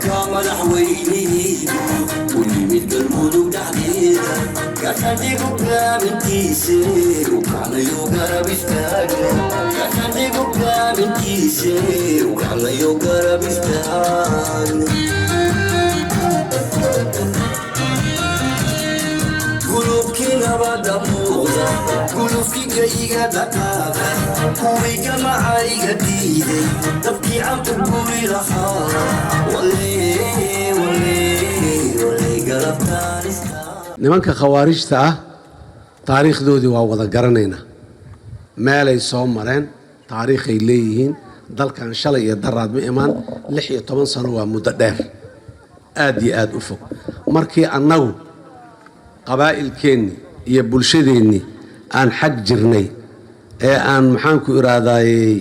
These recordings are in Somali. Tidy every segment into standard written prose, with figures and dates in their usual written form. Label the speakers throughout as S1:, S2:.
S1: madaxweynihii kulli mid galmudug dhexdeeda kaxadhigu gaamintiise ukacnayo garab istaaga kaxadhigu gaamintiise ukacnayo garab istaaga gulubkii nabada muuqda gulufkiga iga dhaqaaqa kuwiga maca iga diiday dabkii cantu guri lahaa
S2: nimanka khawaarijta ah taariikhdoodii waa wada garanaynaa meelay soo mareen taariikhay leeyihiin dalkan shalay iyo daraad ma imaan 16 sano waa muddo dheer aad iyo aad u fog markii annagu qabaa'ilkeennii iyo bulshadeennii aan xag jirnay ee aan maxaanku iraadaayey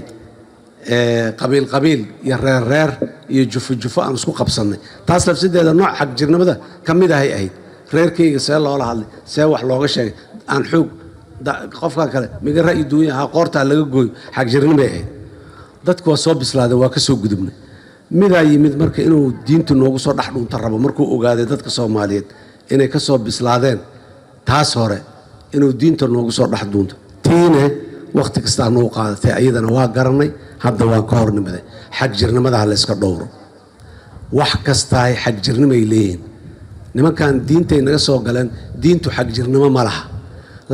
S2: qabiil qabiil iyo reer reer iyo jufo jufo aan isku qabsannay taas lafsideeda nooc xag jirnimada ka mid ahay ahayd reerkayga see loola hadlay see wax looga sheegay aan xoog qofkan kale miga ra'yi duunya ahaa qoortaa laga gooyo xag jirnimay ahayd dadku waa soo bislaadeen waa ka soo gudubnay midaa yimid marka inuu diintu noogu soo dhex dhuunta rabo markuu ogaaday dadka soomaaliyeed inay ka soo bislaadeen taas hore inuu diinta noogu soo dhex dhuunto tiine waqti kastaa noo qaadatay ayadana waa garanay hadda waan ka hornimaday xag jirnimadaha la iska dhowro wax kastaay xag jirnimay leeyihiin nimankan diintay naga soo galeen diintu xag jirnimo ma laha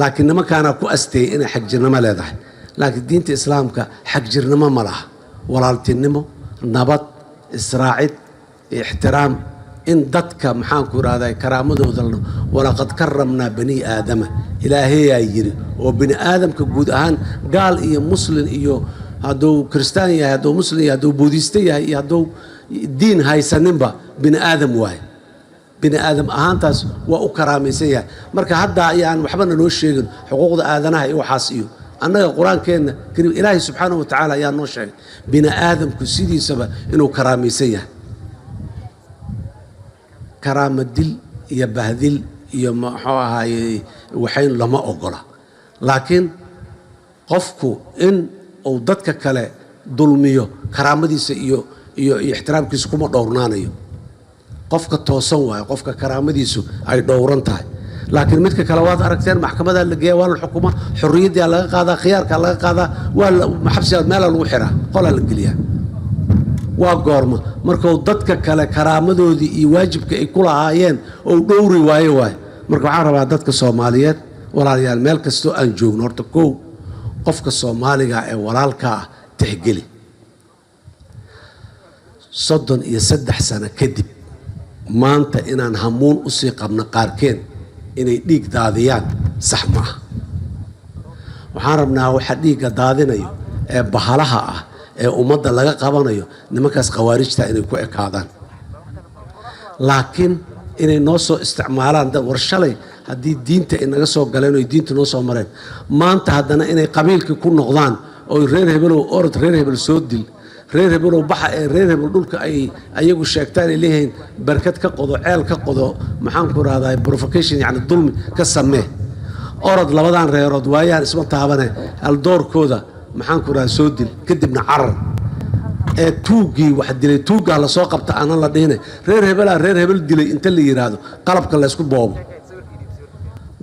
S2: laakiin nimankaana ku asteeyay inay xag jirnimo leedahay laakiin diinta islaamka xag jirnimo ma laha walaaltinimo nabad israacid ixtiraam in dadka maxaanku irahdaa karaamadooda walaqad karamnaa bani aadama ilaahayaa yiri oo bini aadamka guud ahaan gaal iyo muslin iyo hadduu kristaan yahay hadduu muslim yahay hadduu buudista yahay iyo hadduu diin haysaninba bini aadam waaye bini aadam ahaantaas waa u karaamaysan yahay marka hadda ayaan waxbana noo sheegin xuquuqda aadanaha iyo waxaas iyo annaga qur-aankeenna kariim ilaahay subxaanahu wa tacaala ayaa noo sheegay bini aadamku sidiisaba inuu karaamaysan yahay karaama dil iyo bahdil iyo muxuu ahaaye waxayn lama ogola laakiin qofku in uu dadka kale dulmiyo karaamadiisa iyo ixtiraamkiisa kuma dhowrnaanayo qofka toosan waayo qofka karaamadiisu ay dhowran tahay laakiin midka kale waad aragteen maxkamadaa la geeya waa la xukuma xorriyaddaa laga qaadaa khiyaarkaa laga qaadaa waa xabsigaa meelaa lagu xiraa qolaa la geliyaa waa goorma markuu dadka kale karaamadoodii iyo waajibka ay ku lahaayeen oo dhowri waayo waayo marka waxaan rabaa dadka soomaaliyeed walaalayaal meel kastoo aan joogno horta kow qofka soomaaliga ee walaalkaa ah tixgeli 33 sano kadib maanta inaan hamuun usii qabno qaarkeen inay dhiig daadiyaan sax ma aha waxaan rabnaa waxa dhiigga daadinayo ee bahalaha ah ee ummadda laga qabanayo nimankaas khawaarijta inay ku ekaadaan laakiin inay noo soo isticmaalaan dad war shalay haddii diinta ay naga soo galeen oo diinta noo soo mareen maanta haddana inay qabiilkii ku noqdaan oo reer hebelow orod reer hebel soo dil reer hebelow baxa ee reer hebel dhulka ay ayagu sheegtaan ay leeyihiin barkad ka qodo ceel ka qodo maxaanku rahdaa provocation yacni dulmi ka samee orod labadan reerood waayaan isma taabane haldoorkooda maxaanku rahdaa soo dil kadibna carar ee tuugii wax dilay tuugaa lasoo qabta aanan la dhihinay reer hebelaa reer hebel dilay inta la yidhaahdo qalabka laysku boobo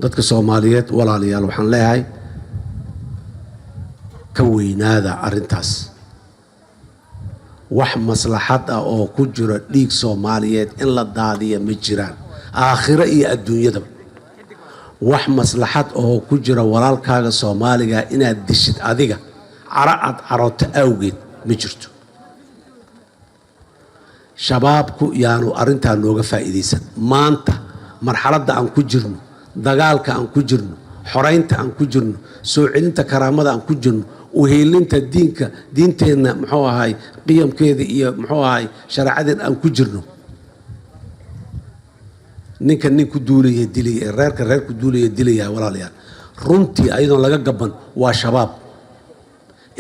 S2: dadka soomaaliyeed walaalayaal waxaan leeyahay ka weynaada arrintaas wax maslaxad ah oo ku jira dhiig soomaaliyeed in la daadiya ma jiraan aakhiro iyo adduunyadaba wax maslaxad oo ku jira walaalkaaga soomaaliga inaad dishid adiga cara aad carooto awgeed ma jirto shabaabku yaanu arrintaa nooga faa'iidaysan maanta marxaladda aan ku jirno dagaalka aan ku jirno xoraynta aan ku jirno soo celinta karaamada aan ku jirno uheelinta diinteenna muxuu ahay qiyamkeeda iyo muxuu ahay shareecadeen aan ku jirno ninka nin ku duulaya dilaya ee reerka reer ku duulaya dilaya walaalayaal runtii ayadoon laga gaban waa shabaab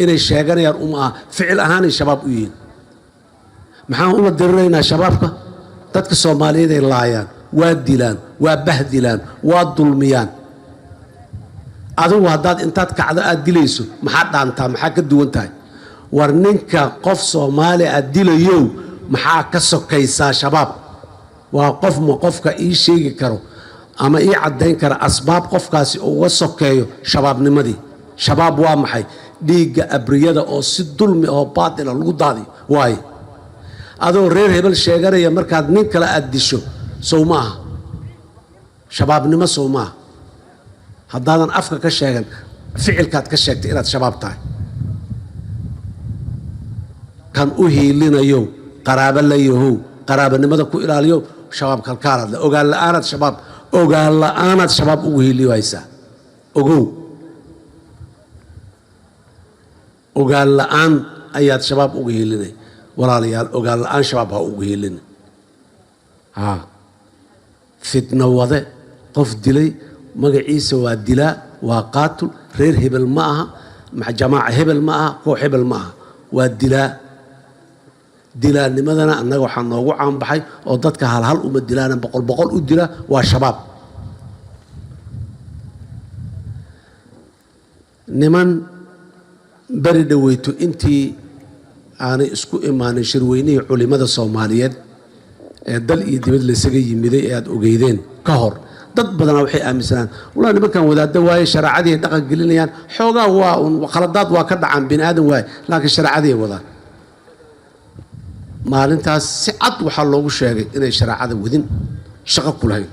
S2: inay sheeganayaan aha ficil ahaanay shabaab u yihiin maxaan uma diriraynaa shabaabka dadka soomaaliyeed ay laayaan waa dilaan waa bahdilaan waa dulmiyaan adigu haddaad intaad kacdo aad dilayso maxaa dhaantaa maxaa ka duwan tahay war ninka qof soomaali aad dilayow maxaa ka sokaysaa shabaab waa qof ma qofka ii sheegi karo ama ii caddayn kara asbaab qofkaasi uga sokeeyo shabaabnimadii shabaab waa maxay dhiigga abriyada oo si dulmi oo baatila lagu daadiyo waaye adoo reer hebel sheeganaya markaad nin kale aad disho sow ma aha shabaabnimo sow ma aha haddaadan afka ka sheegan ficilkaad ka sheegtay inaad shabaab tahay kan u hiilinayo qaraabo la yahow qaraabanimada ku ilaaliyo shabaab kalkaalaad le ogaan la'aanaad shabaab ugu hiiliyo haysaa ogow ogaan la'aan ayaad shabaab ugu hiilinay walaalayaal ogaan la'aan shabaab ha ugu hiilina fitno wade qof dilay magaciisa waa dilaa waa qaatul reer hebel ma aha jamaaca hebel ma aha koox hebel ma aha waa dilaanimadana annaga waxaa noogu caanbaxay oo dadka halhal uma dilaana boqol boqol u dila waa shabaab niman beri dhaweyto intii aanay isku imaanin shirweynihii culimada soomaaliyeed ee dal iyo dibad laysaga yimiday ee aad ogeydeen ka hor dad badanaa waxay aaminsanaan walaa nimankan wadaadda waaye shareecadii ay dhaqan gelinayaan xoogaa waa un khaladaad waa ka dhacaan bini aadan waaye laakiin shareecadii ay wadaan maalintaas si cad waxaa loogu sheegay inay shareecada wadin shaqo ku lahayn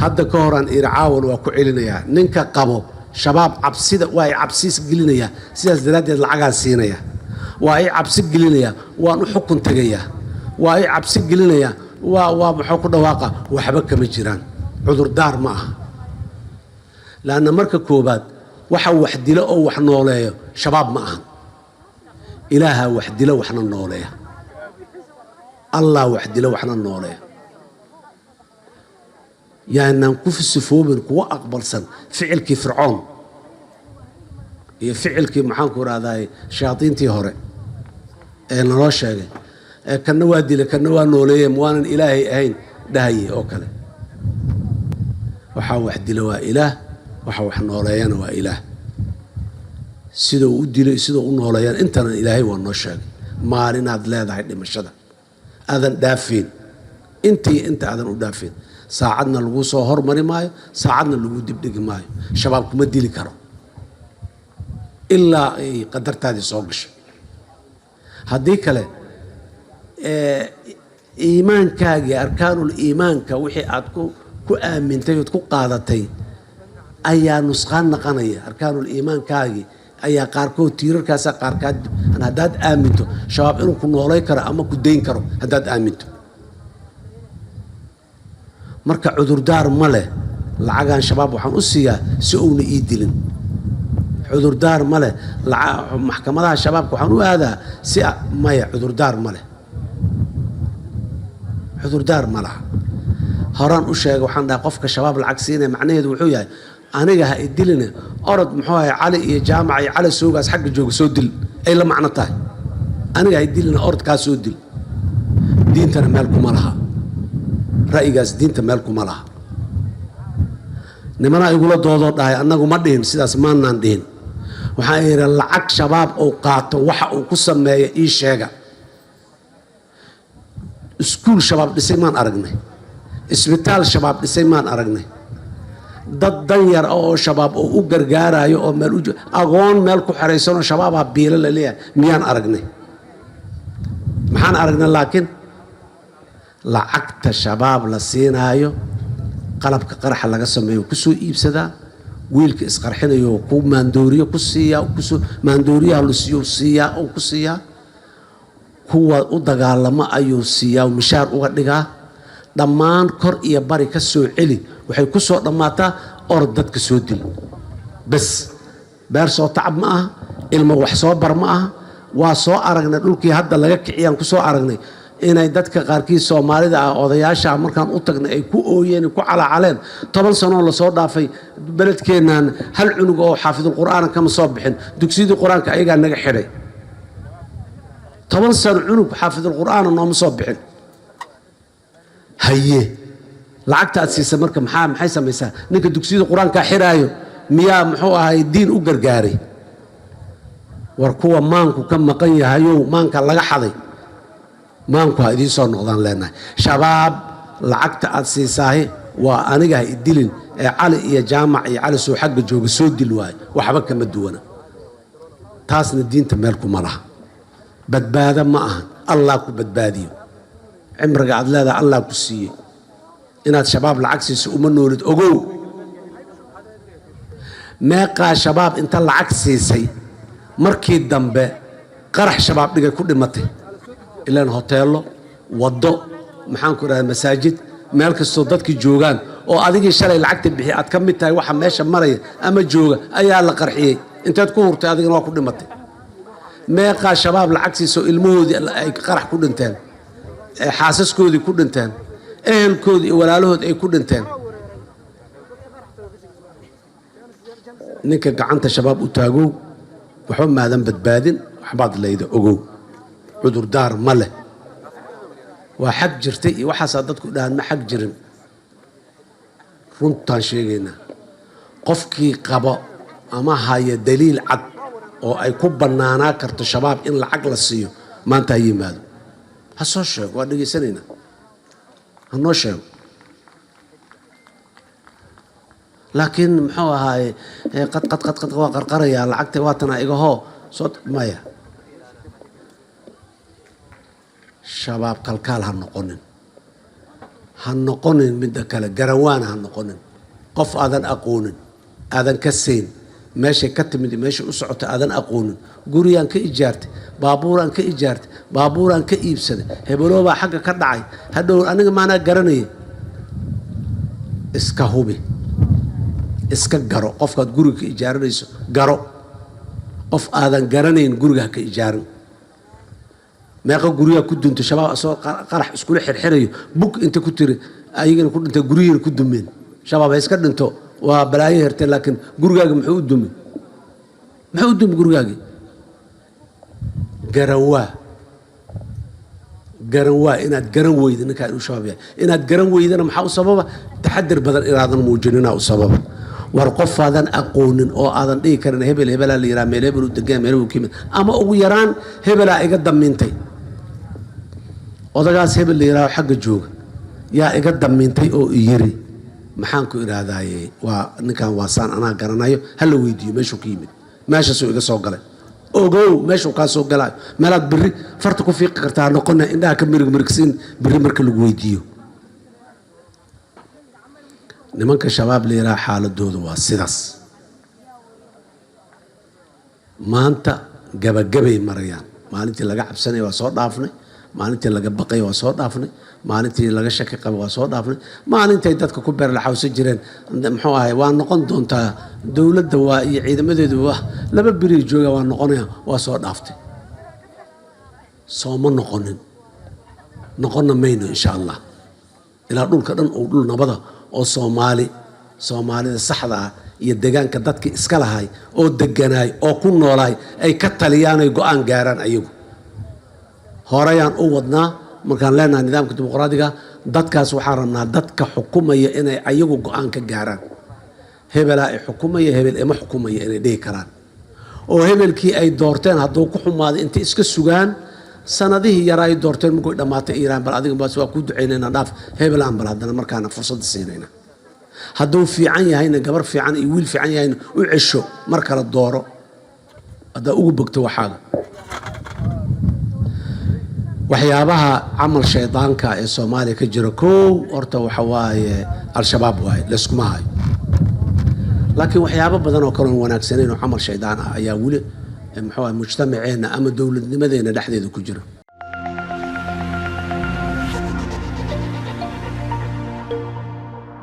S2: hadda ka horaan ircaawan waa ku celinayaa ninka qabo shabaab cabsida waa ay cabsiis gelinayaa sidaas daraaddeed lacagaan siinayaa waa ay cabsi gelinayaa waan u xukun tegayaa waa ay cabsi gelinayaa waa muxuu ku dhawaaqa waxba kama jiraan cudurdaar ma aha laanna marka koobaad waxa wax dilo oo wax nooleeyo shabaab ma aha ilaaha wax dilo waxna nooleeya allah wax dilo waxna nooleeya yaanaan ku sifoobin kuwa aqbalsan ficilkii fircoon iyo ficilkii maxaanku rahdaay shayaadiintii hore ee naloo sheegay kana waa dila kana waa nooleeye waanan ilaahay ahayn dhahaye oo kale waxaa wax dila waa ilaah waxa wax nooleeyana waa ilaah sida uu u dilay sida u nooleeyana intana ilaahay waa noo sheegay maalinaad leedahay dhimashada aadan dhaafeen intii inta aadan u dhaafeen saacadna lagu soo hormari maayo saacadna lagu dibdhigi maayo shabaab kuma dili karo ilaa ay qadartaadii soo gasho haddii kale iimaankaagii arkaanul iimaanka wixii aad ku aamintay ood ku qaadatay ayaa nusqaan naqanaya arkaanul iimaankaagii ayaa qaarkood tiirarkaasa qaarkaad haddaad aaminto shabaab inuu ku noolay karo ama ku dayn karo haddaad aaminto marka cudurdaar ma leh lacagaan shabaab waxaan u siiyaa si uuna ii dilin cudurdaar ma leh maxkamadaha shabaabka waxaan u aadaa si maya cudurdaar ma leh cudurdaar ma laha horaan u sheegay waxaan dhahay qofka shabaab lacag siinaya macnaheedu wuxuu yahay aniga ha idilina orod muxuu ahay cali iyo jaamac iyo cali soogaas xagga jooga soo dil ay la macno tahay aniga ha idilina orod kaa soo dil diintana meel kuma laha ra'yigaas diinta meel kuma laha nimanaa igula doodoo dhahay annagu ma dhihin sidaas maanaan dhihin waxaan yidhi lacag shabaab uu qaato waxa uu ku sameeya ii sheega iskuul shabaab dhisay maan aragnay isbitaal shabaab dhisay maan aragnay dad danyar oo shabaab oo u gargaarayo oo meel agoon meel ku xeraysanoo shabaabaa biilo la leeyahay miyaan aragnay maxaan aragnay laakiin lacagta shabaab la siinaayo qalabka qaraxa laga sameeyo ku soo iibsadaa wiilka isqarxinayo ku maandooriyo ku siiyaa maandooriyaha la siiyo siiyaa oo ku siiyaa kuwa u dagaalamo ayuu siiyaa mishaar uga dhigaa dhammaan kor iyo bari ka soo celi waxay ku soo dhammaataa orod dadka soo dil bas beer soo tacab ma aha ilmo wax soo bar ma aha waa soo aragnay dhulkii hadda laga kiciyaan ku soo aragnay inay dadka qaarkii soomaalida ah odayaasha markaan u tagnay ay ku ooyeen ku calaacaleen 10 sano la soo dhaafay beledkeenan hal cunug oo xaafidul quraan kama soo bixin dugsiga quraanka ayaga naga xidhay 10 sano cunug xaafidul quraan nooma soo bixin haye lacagta aad siisa marka maxay samaysaa ninka dugsiga quraanka xiraayo miyaa muxuu ahay diin u gargaaray war kuwa maanku ka maqan yahayo maanka laga xaday maanku ha idiin soo noqdaan leenahay shabaab lacagta aad siisaahe waa aniga ha idilin ee cali iyo jaamac iyo cali soo xagga jooga soo dil waayo waxba kama duwana taasna diinta meel kuma laha badbaada ma ahan allah ku badbaadiyo cimriga aad leedahay allah ku siiyey inaad shabaab lacag siiso uma noolid ogow meeqaa shabaab inta lacag siisay markii dambe qarax shabaab dhigay ku dhimatay ilaan hoteelo waddo maxaan ku idhahdaa masaajid meel kastoo dadkii joogaan oo adigii shalay lacagta bixi aad ka mid tahay waxa meesha maraya ama jooga ayaa la qarxiyey intaad ku hurtay adigana waa ku dhimatay meeqaa shabaab lacag siisoo ilmahoodii ay qarax ku dhinteen xaasaskoodii ku dhinteen ehelkoodii iyo walaalahood ay ku dhinteen ninka gacanta shabaab u taagow waxba maadan badbaadin waxbaad layda ogow cudurdaar ma leh waa xag jirtay iyo waxaasaa dadku dhahaan ma xag jirin runtaan sheegaynaa qofkii qabo ama haya daliil cad oo ay ku bannaanaa karto shabaab in lacag la siiyo maanta ha yimaado ha soo sheego waa dhegaysanaynaa ha noo sheego laakiin muxuu ahaaye qad waa qarqarayaa lacagta waatana igahoo soo maya shabaab kalkaal ha noqonin midda kale garawaana ha noqonin qof aadan aqoonin aadan ka sayn meeshay ka timid meeshay u socota aadan aqoonin guriyaan ka ijaartay baabuuraan ka ijaartay baabuuraan ka iibsaday hebeloobaa xagga ka dhacay hadhow aniga maanaa garanaya iska hubi iska garo qofkaad guriga ka ijaaranayso garo qof aadan garanayn guriga ha ka ijaarin meeqa guryaha ku dunto shabaab asoo qarax iskula xirxirayo bug inta ku tiri ayagana ku dhintay guryihiina ku dumeen shabaab ha iska dhinto waa balaayo hertee laakiin gurigaaga muxuu u dumi gurigaagii garanwaa inaad garan weyda ninkaa inuu shabaab yahay inaad garan weydana maxaa u sababa taxadir badan inaadan muujinina u sababa war qofaadan aqoonin oo aadan dhihi karin hebelaa la yidhaha meel hebel u degaan meel hebel kimid ama ugu yaraan hebelaa iga damiintay odagaas hebel la yidhaho xagga jooga yaa iga damiintay oo iyiri maxaan ku idhaahdaye waa ninkan waasaan anaa garanayo ha la weydiiyo meeshuu ka yimid meeshaasuu iga soo galay ogow meeshuu kaa soo galaayo meelaad biri farta ku fiiqi kartaa noqona indhaha ka mirigsiin biri marka lagu weydiiyo nimanka shabaab la yidhaha xaaladooda waa sidaas maanta gabagabay marayaan maalintii laga cabsanaya waa soo dhaafnay maalintii laga baqay waa soo dhaafnay maalintii laga shaki qabay waa soo dhaafnay maalintay dadka ku beerlaxawsan jireen muxuu ahay waa noqon doontaa dowladda waa iyo ciidamadeedu waa laba beri jooga waa noqonaya waa soo dhaaftay sooma noqonna mayno insha allah ilaa dhulka dhan uu dhul nabada oo soomaalida saxda ah iyo degaanka dadkii iska lahay oo deganaay oo ku noolaay ay ka taliyaanay go-aan gaaraan ayagu horeyaan u wadnaa markaan leenahay nidaamka dimuqraadiga dadkaas waxaan rabnaa dadka xukumaya inay ayagu go-aan ka gaaraan hebelaa ay xukumaya hebel ima xukumaya inay dhihi karaan oo hebelkii ay doorteen hadduu ku xumaaday intay iska sugaan sanadihii yaraa ay doorteen markay dhammaatay iiraan bal adiga baas waa kuu ducaynayna dhaaf hebelaan bal haddana markaana fursadda siinayna hadduu fiican yahayna gabar fiican iyo wiil fiican yahayna u cesho mar kale dooro haddaa ugu bogto waxaaga waxyaabaha camal shaydaanka ee soomaaliya ka jira kow horta waxa waaye al-shabaab waaye layskuma hayo laakiin waxyaabo badan oo kale oon wanaagsanayn oo camal shaydaan ah ayaa weli muxuu ahay mujtamaceenna ama dowladnimadeenna dhexdeeda ku jira